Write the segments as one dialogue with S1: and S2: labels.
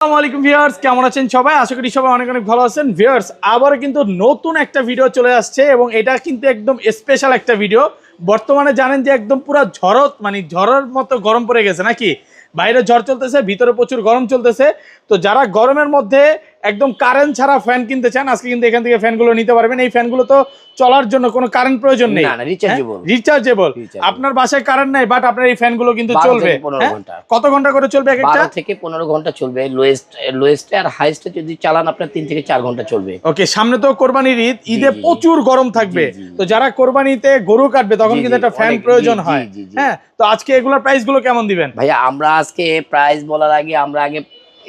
S1: আসসালামু আলাইকুম ভিউয়ার্স, কেমন আছেন সবাই? আশা করি সবাই অনেক অনেক ভালো আছেন। ভিউয়ার্স, আবার কিন্তু নতুন একটা ভিডিও চলে আসছে এবং এটা কিন্তু একদম স্পেশাল একটা ভিডিও। বর্তমানে জানেন যে একদম পুরো ঝড়ের মতো গরম পড়ে গেছে নাকি? বাইরে ঝড় চলতেছে, ভিতরে প্রচুর গরম চলতেছে। তো যারা গরমের মধ্যে একদম কারেন্ট ছাড়া ফ্যান কিনতে চান, আজকে কিন্তু এখান থেকে ফ্যানগুলো নিতে পারবেন। এই ফ্যানগুলো তো চলার জন্য কোনো কারেন্ট প্রয়োজন নেই, রিচার্জেবল। আপনার বাসায় কারেন্ট নাই, বাট আপনার এই ফ্যানগুলো কিন্তু চলবে
S2: 15 ঘন্টা।
S1: কত ঘন্টা করে চলবে? একটা
S2: 12 থেকে 15 ঘন্টা চলবে। লোয়েস্ট আর হাইয়েস্ট যদি চালান আপনার 3 থেকে 4 ঘন্টা চলবে।
S1: ওকে, সামনে তো কোরবানির ঈদ, ঈদে প্রচুর গরম থাকবে। তো যারা কোরবানিতে গরু কাটবে তখন কিন্তু একটা ফ্যান প্রয়োজন হয়। হ্যাঁ, তো আজকে এগুলোর প্রাইস গুলো কেমন দিবেন
S2: ভাইয়া? আমরা আজকে প্রাইস বলার আগে আমরা আগে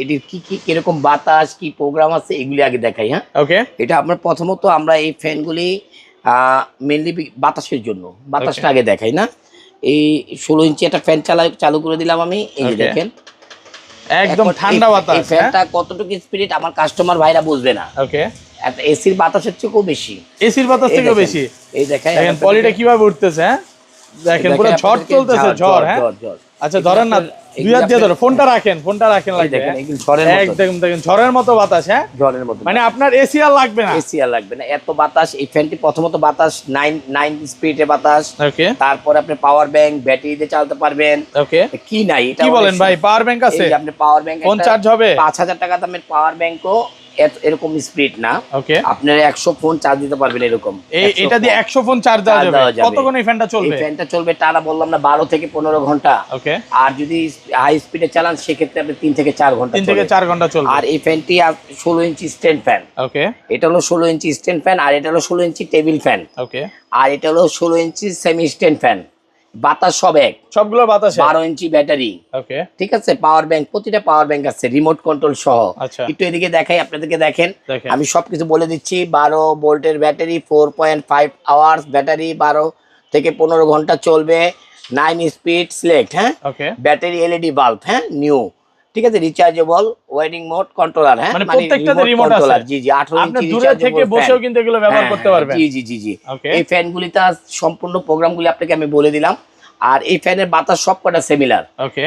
S2: এটির কি কিরকম বাতাস কি প্রোগ্রাম আছে এগুলি আগে দেখাই। হ্যাঁ, ওকে। এটা আমরা প্রথমত আমরা এই ফ্যানগুলি মেনলি বাতাসের জন্য বাতাসটা আগে দেখাই না। এই 16 ইঞ্চি একটা ফ্যান চালু করে দিলাম আমি। এই যে দেখেন
S1: একদম ঠান্ডা বাতাস।
S2: এই ফ্যানটা কতটুকু স্পিড আমার কাস্টমার ভাইরা বুঝবে না। ওকে, একটা এসির বাতাসের চেয়েও বেশি,
S1: এসির বাতাস থেকেও বেশি।
S2: এই দেখেন
S1: পলিটা কিভাবে উঠতেছে। হ্যাঁ, দেখেন পুরো ঝড় চলতেছে, ঝড়। হ্যাঁ, আচ্ছা ধরেন না, দুই হাত দিয়ে ধরো, ফোনটা রাখেন একদম, দেখেন ঝড়ের মতো বাতাস। হ্যাঁ, ঝড়ের মতো, মানে আপনার এসি আর লাগবে না,
S2: এত বাতাস। এই ফ্যানটি প্রথমত বাতাস 9 স্পিডে বাতাস। ওকে, তারপর আপনি পাওয়ার ব্যাংক ব্যাটারি দিয়ে চালাতে পারবেন। ওকে, কি নাই এটা
S1: কি বলেন ভাই? পাওয়ার ব্যাংক আছে?
S2: আপনি পাওয়ার ব্যাংক,
S1: ফোন চার্জ হবে।
S2: 5000 টাকা দামের পাওয়ার ব্যাংকও এরকম স্পিড না। ওকে, আপনার 100 ফোন চার্জ দিতে পারবেন এরকম।
S1: এটা দিয়ে 100 ফোন চার্জ দেওয়া যাবে। কতক্ষণ এই ফ্যানটা চলবে?
S2: এই ফ্যানটা চলবে টানা বললাম না 12 থেকে 15 ঘন্টা। ওকে, আর যদি হাই স্পিডে চালান সেক্ষেত্রে আপনি 3 থেকে 4 ঘন্টা,
S1: 3 থেকে 4 ঘন্টা চলবে।
S2: আর এই ফ্যানটি 16 ইঞ্চি স্ট্যান্ড ফ্যান। ওকে, এটা হলো 16 ইঞ্চি স্ট্যান্ড ফ্যান, আর এটা হলো 16 ইঞ্চি টেবিল ফ্যান। ওকে, আর এটা হলো 16 ইঞ্চি সেমি স্ট্যান্ড ফ্যান। বাতাস সবগুলো বাতাস। 12 ইঞ্চি ব্যাটারি। ওকে, ঠিক আছে। পাওয়ার ব্যাংক, প্রতিটা পাওয়ার ব্যাংক আছে রিমোট কন্ট্রোল সহ। একটু এদিকে দেখাই আপনাদেরকে, দেখেন আমি সবকিছু বলে দিচ্ছি। 12 ভোল্টের ব্যাটারি, 4.5 আওয়ার্স ব্যাটারি, 12 থেকে 15 ঘন্টা চলবে। 9 স্পিড সিলেক্ট। হ্যাঁ, ব্যাটারি এলইডি বাল্ব। হ্যাঁ, নিউ। ঠিক আছে, রিচার্জেবল, ওয়েডিং মোড কন্ট্রোলার। হ্যাঁ,
S1: মানে প্রত্যেকটাতে রিমোট আছে।
S2: জি জি, 18 ইঞ্চি
S1: দূরে থেকে বসেও কিন্তু এগুলো ব্যবহার করতে পারবেন।
S2: জি জি জি জি। এই ফ্যানগুলিতে সম্পূর্ণ প্রোগ্রামগুলি আপনাকে আমি বলে দিলাম। আর এই ফ্যানের বাতাস সবকটা সিমিলার।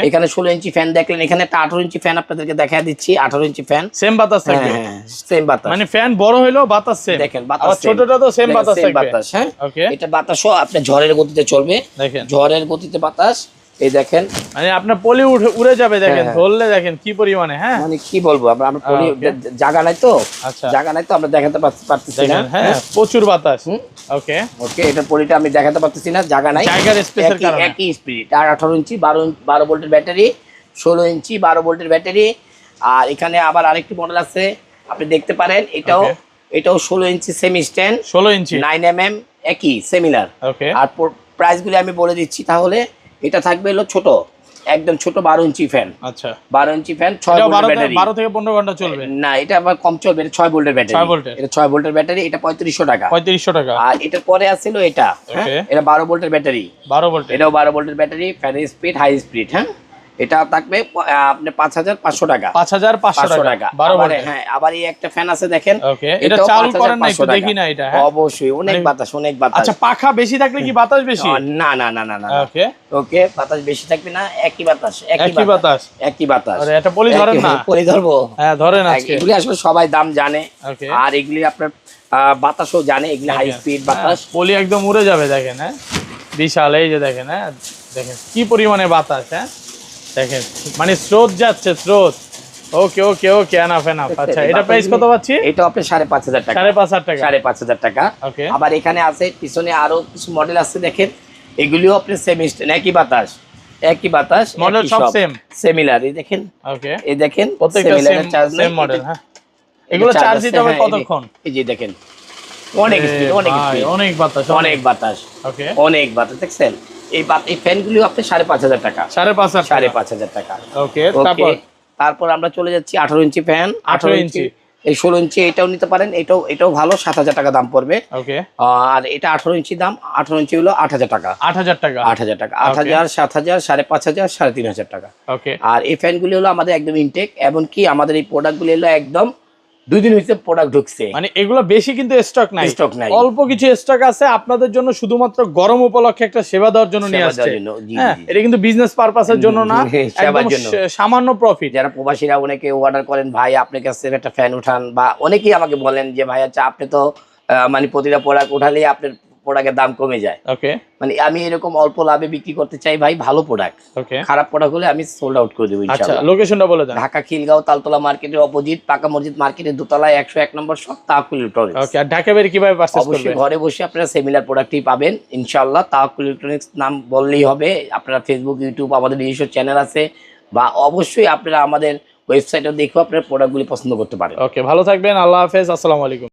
S2: এখানে 16 ইঞ্চি ফ্যান দেখলেন, এখানে একটা 18 ইঞ্চি ফ্যান আপনাদেরকে দেখা দিচ্ছি। 18 ইঞ্চি ফ্যান,
S1: সেম বাতাস থাকবে।
S2: হ্যাঁ, সেম বাতাস,
S1: মানে ফ্যান বড় হইলো বাতাস সেম।
S2: দেখেন বাতাস
S1: ছোটটা তো সেম বাতাস থাকবে।
S2: হ্যাঁ, এটা বাতাসও আপনার ঝড়ের গতিতে চলবে। দেখেন ঝড়ের গতিতে বাতাস। এই দেখেন, মানে
S1: আপনার পলি উড়ে যাবে। দেখেন ধরলে দেখেন কি পরিমাণে। হ্যাঁ,
S2: মানে কি বলবো, আমরা পলি জায়গা নাই তো। আচ্ছা, জায়গা নাই তো আমরা দেখাতে পারতেছি না।
S1: হ্যাঁ, প্রচুর বাতাস। ওকে ওকে,
S2: এটা পলিটা আমি দেখাতে পারতেছি না, জায়গা নাই,
S1: জায়গার স্পেসের কারণে।
S2: একই স্পিড। আর 18 ইঞ্চি 12 ভোল্টের ব্যাটারি, 16 ইঞ্চি 12 ভোল্টের ব্যাটারি। আর এখানে আবার আরেকটি মডেল আছে, আপনি দেখতে পারেন। এটাও 16 ইঞ্চি সেমি স্ট্যান্ড, 16 ইঞ্চি 9mm, একই সিমিলার। ওকে, আর প্রাইসগুলি আমি বলে দিচ্ছি তাহলে। এটা থাকবে হলো ছোট, একদম ছোট 12 ইঞ্চি ফ্যান। আচ্ছা, 12 ইঞ্চি ফ্যান, 6 ভোল্টের ব্যাটারি।
S1: 12 থেকে 15 ঘন্টা চলবে
S2: না, এটা আবার কম চলবে। এটা 6 ভোল্টের ব্যাটারি। 6 ভোল্টের, এটা 6 ভোল্টের ব্যাটারি। এটা 3500 টাকা। 3500 টাকা। আর এটার পরে আছিল এটা। এটা 12 ভোল্টের ব্যাটারি। 12 ভোল্ট, এটাও 12 ভোল্টের battery. Fan speed high speed. হ্যাঁ, এটা থাকবে আপনার 5500 টাকা। 5500 টাকা। 12 ভোল্ট। হ্যাঁ, আবার এই একটা ফ্যান আছে দেখেন।
S1: এটা চালু করেন না, একটু দেখি না এটা।
S2: অবশ্যই, অনেক বাতাস, অনেক বাতাস।
S1: আচ্ছা, পাখা বেশি থাকলে কি বাতাস বেশি?
S2: না না না না না। ওকে ওকে, বাতাস বেশি থাকবে না, একই বাতাস, একই বাতাস, একই বাতাস।
S1: আরে এটা পলি ধরেন না?
S2: পলি ধরবো?
S1: হ্যাঁ, ধরেন। আজকে
S2: এগুলি আসলে সবাই দাম জানে, আর এগুলি আপনার বাতাসও জানে। এগুলি হাই স্পিড বাতাস,
S1: পলি একদম উড়ে যাবে। দেখেন, হ্যাঁ, বিশাল। এই যে দেখেন, হ্যাঁ দেখেন কি পরিমাণে বাতাস। হ্যাঁ, দেখেন মানে স্রোত যাচ্ছে, স্রোত। ওকে ওকে ওকে, এনাফ। আচ্ছা, এটা প্রাইস কত পাচ্ছি?
S2: এটা আপনি 5500 টাকা। 5500 টাকা। ওকে, আবার এখানে আছে পিছনে আরো কিছু মডেল আছে দেখেন। এগুলিও আপনি সেমি স্ট্যান্ড, একই বাতাস, একই বাতাস,
S1: মডেল সব সেম
S2: সিমিলার। এই দেখেন। ওকে, এই দেখেন
S1: প্রত্যেকটা সেম মডেল। হ্যাঁ, এগুলো চার্জ দিতে হবে কতক্ষণ? এই
S2: যে দেখেন, অনেক স্পিড, অনেক স্পিড,
S1: অনেক বাতাস,
S2: অনেক বাতাস। ওকে, অনেক বাতাস দেখছেন। এই ফ্যানগুলি আপনি 5500 টাকা। 5500 টাকা। ওকে, তারপর আমরা চলে যাচ্ছি 18 ইঞ্চি ফ্যান। 18 ইঞ্চি, এই 16 ইঞ্চি এটাও নিতে পারেন। এটাও ভালো, 7000 টাকা দাম পড়বে। ওকে, আর এটা 18 ইঞ্চি দাম। 18 ইঞ্চি হলো 8000 টাকা। 8000 টাকা, 8000 টাকা, 8000, 7000, 5500, 3500 টাকা। ওকে, আর এই ফ্যানগুলি হলো আমাদের একদম ইনটেক, এবং কি আমাদের এই প্রোডাক্টগুলি হলো একদম 2 দিন হইছে প্রোডাক্ট ঢুকছে,
S1: মানে এগুলো বেশি কিন্তু স্টক নাই, অল্প কিছু স্টক আছে আপনাদের জন্য, শুধুমাত্র গরম উপলক্ষে একটা সেবা দেওয়ার জন্য নিয়ে আসছে। হ্যাঁ, এটা কিন্তু বিজনেস পারপাসের জন্য না, একদম সামান্য প্রফিট।
S2: যারা প্রবাসীরা অনেকে অর্ডার করেন, ভাই আপনার কাছে একটা ফ্যান উঠান, বা অনেকেই আমাকে বলেন যে ভাই আচ্ছা আপনি তো মানে প্রতিটা প্রোডাক্ট উঠালেই আপনার প্রোডাক্টের দাম কমে যায়।
S1: ওকে, মানে
S2: আমি এরকম অল্প লাভে বিক্রি করতে চাই ভাই, ভালো প্রোডাক্ট।
S1: ওকে,
S2: খারাপ প্রোডাক্ট হলে আমি সোল্ড আউট করে দেব ইনশাআল্লাহ।
S1: আচ্ছা, লোকেশনটা বলে দেন।
S2: ঢাকা খিলগাঁও তালতলা মার্কেটের অপোজিট পাকা মসজিদ মার্কেটের দোতলায় 101 নম্বর শপ তাওয়াক্কুল ইলেকট্রনিক্স।
S1: ওকে, আর ঢাকা বাইরে কিভাবে পারচেজ করবেন?
S2: অবশ্যই ঘরে বসে আপনারা সিমিলার প্রোডাক্টই পাবেন ইনশাআল্লাহ। তাওয়াক্কুল ইলেকট্রনিক্স নাম বললেই হবে। আপনারা ফেসবুক, ইউটিউব, আমাদের নিজস্ব চ্যানেল আছে, বা অবশ্যই আপনারা আমাদের ওয়েবসাইটে দেখেও আপনারা প্রোডাক্টগুলি পছন্দ করতে পারেন।
S1: ওকে, ভালো থাকবেন, আল্লাহ হাফেজ, আসসালামু আলাইকুম।